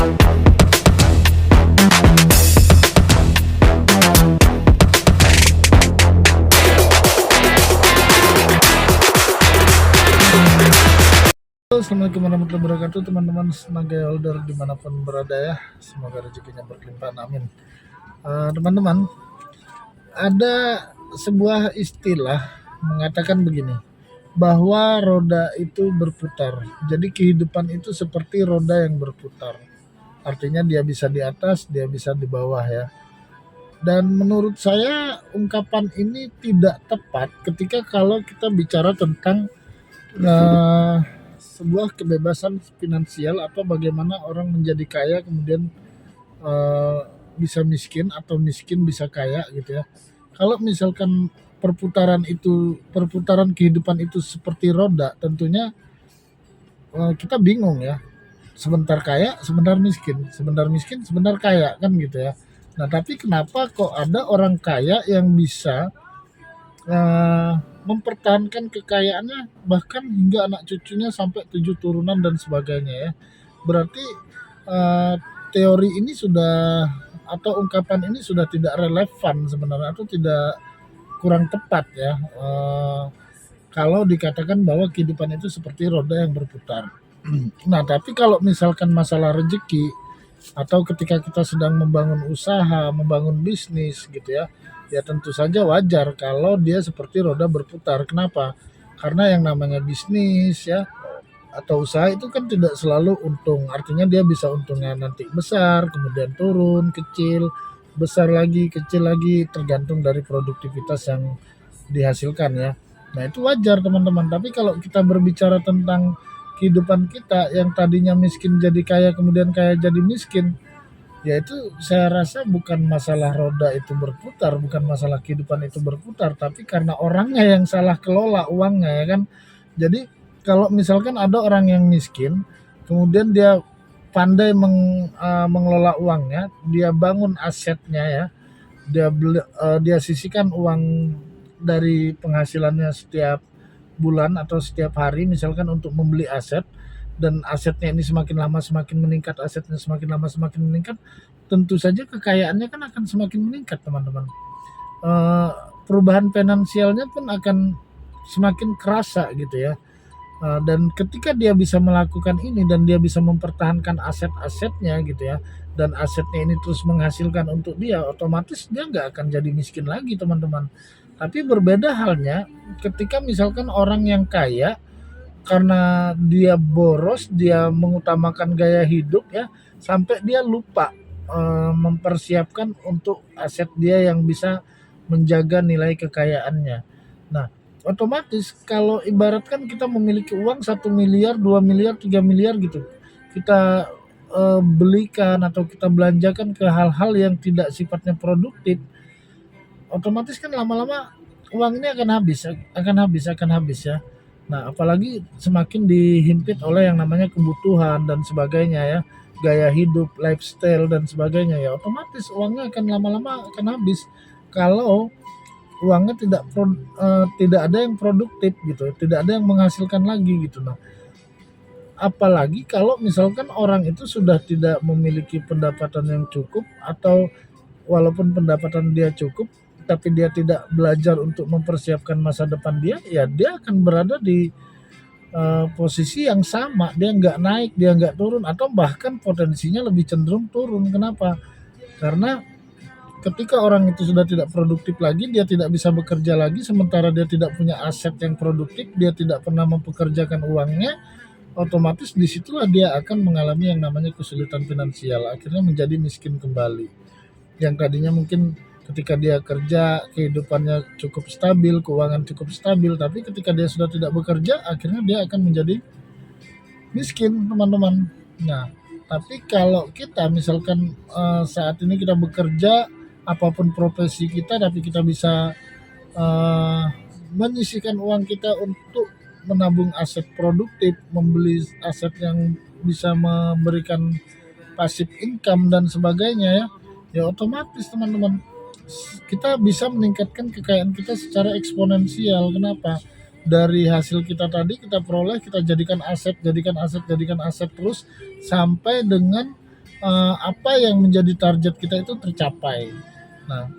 Halo, assalamualaikum warahmatullahi wabarakatuh, teman-teman sebagai holder dimanapun berada ya, semoga rezekinya berlimpah, amin. Teman-teman, ada sebuah istilah mengatakan begini, bahwa roda itu berputar. Jadi kehidupan itu seperti roda yang berputar. Artinya dia bisa di atas, dia bisa di bawah ya. Dan menurut saya ungkapan ini tidak tepat ketika kalau kita bicara tentang Nah, sebuah kebebasan finansial atau bagaimana orang menjadi kaya kemudian eee, bisa miskin atau miskin bisa kaya gitu ya. Kalau misalkan perputaran kehidupan itu seperti roda, tentunya kita bingung ya, sebentar kaya, sebentar miskin, sebentar miskin, sebentar kaya, kan gitu ya. Nah, tapi kenapa kok ada orang kaya yang bisa Eee, mempertahankan kekayaannya bahkan hingga anak cucunya sampai 7 turunan dan sebagainya ya. Berarti, eee, teori ini sudah atau ungkapan ini sudah tidak relevan sebenarnya atau tidak kurang tepat ya, kalau dikatakan bahwa kehidupan itu seperti roda yang berputar. Nah, tapi kalau misalkan masalah rezeki atau ketika kita sedang membangun usaha, membangun bisnis gitu ya, ya tentu saja wajar kalau dia seperti roda berputar. Kenapa? Karena yang namanya bisnis ya atau usaha itu kan tidak selalu untung. Artinya dia bisa untungnya nanti besar, kemudian turun, kecil, besar lagi, kecil lagi, tergantung dari produktivitas yang dihasilkan ya. Nah, itu wajar teman-teman. Tapi kalau kita berbicara tentang kehidupan kita yang tadinya miskin jadi kaya, kemudian kaya jadi miskin, ya itu saya rasa bukan masalah roda itu berputar, bukan masalah kehidupan itu berputar, tapi karena orangnya yang salah kelola uangnya ya kan. Jadi kalau misalkan ada orang yang miskin, kemudian dia pandai mengelola uangnya, dia bangun asetnya ya, dia sisihkan uang dari penghasilannya setiap bulan atau setiap hari misalkan untuk membeli aset, dan asetnya ini semakin lama semakin meningkat, asetnya semakin lama semakin meningkat, tentu saja kekayaannya kan akan semakin meningkat teman-teman. Eee, Perubahan finansialnya pun akan semakin kerasa gitu ya. Dan ketika dia bisa melakukan ini dan dia bisa mempertahankan aset-asetnya gitu ya, dan asetnya ini terus menghasilkan untuk dia, otomatis dia nggak akan jadi miskin lagi teman-teman. Tapi berbeda halnya ketika misalkan orang yang kaya, karena dia boros, dia mengutamakan gaya hidup ya, sampai dia lupa, mempersiapkan untuk aset dia yang bisa menjaga nilai kekayaannya. Nah, otomatis kalau ibaratkan kita memiliki uang 1 miliar, 2 miliar, 3 miliar gitu, kita, belikan atau kita belanjakan ke hal-hal yang tidak sifatnya produktif, otomatis kan lama-lama uang ini akan habis ya. Nah, apalagi semakin dihimpit oleh yang namanya kebutuhan dan sebagainya ya, gaya hidup, lifestyle dan sebagainya ya, otomatis uangnya akan lama-lama akan habis kalau uangnya tidak ada yang produktif gitu, tidak ada yang menghasilkan lagi gitu. Nah, apalagi kalau misalkan orang itu sudah tidak memiliki pendapatan yang cukup atau walaupun pendapatan dia cukup, tapi dia tidak belajar untuk mempersiapkan masa depan dia, ya dia akan berada di, posisi yang sama, dia nggak naik, dia nggak turun, atau bahkan potensinya lebih cenderung turun. Kenapa? Karena ketika orang itu sudah tidak produktif lagi, dia tidak bisa bekerja lagi, sementara dia tidak punya aset yang produktif, dia tidak pernah mempekerjakan uangnya, otomatis disitulah dia akan mengalami yang namanya kesulitan finansial, akhirnya menjadi miskin kembali. Yang tadinya mungkin ketika dia kerja kehidupannya cukup stabil, keuangan cukup stabil, tapi ketika dia sudah tidak bekerja akhirnya dia akan menjadi miskin, teman-teman. Nah, tapi kalau kita misalkan, saat ini kita bekerja, apapun profesi kita, tapi kita bisa, eee, menyisihkan uang kita untuk menabung aset produktif, membeli aset yang bisa memberikan passive income dan sebagainya ya, ya otomatis teman-teman, kita bisa meningkatkan kekayaan kita secara eksponensial. Kenapa? Dari hasil kita tadi kita peroleh, kita jadikan aset, jadikan aset, jadikan aset terus sampai dengan apa yang menjadi target kita itu tercapai. Nah,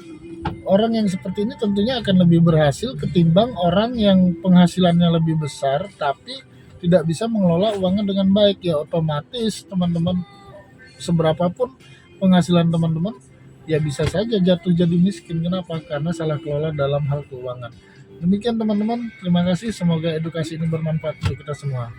orang yang seperti ini tentunya akan lebih berhasil ketimbang orang yang penghasilannya lebih besar tapi tidak bisa mengelola uangnya dengan baik. Ya otomatis teman-teman, seberapapun penghasilan teman-teman, ya bisa saja jatuh jadi miskin. Kenapa? Karena salah kelola dalam hal keuangan. Demikian teman-teman, terima kasih, semoga edukasi ini bermanfaat untuk kita semua.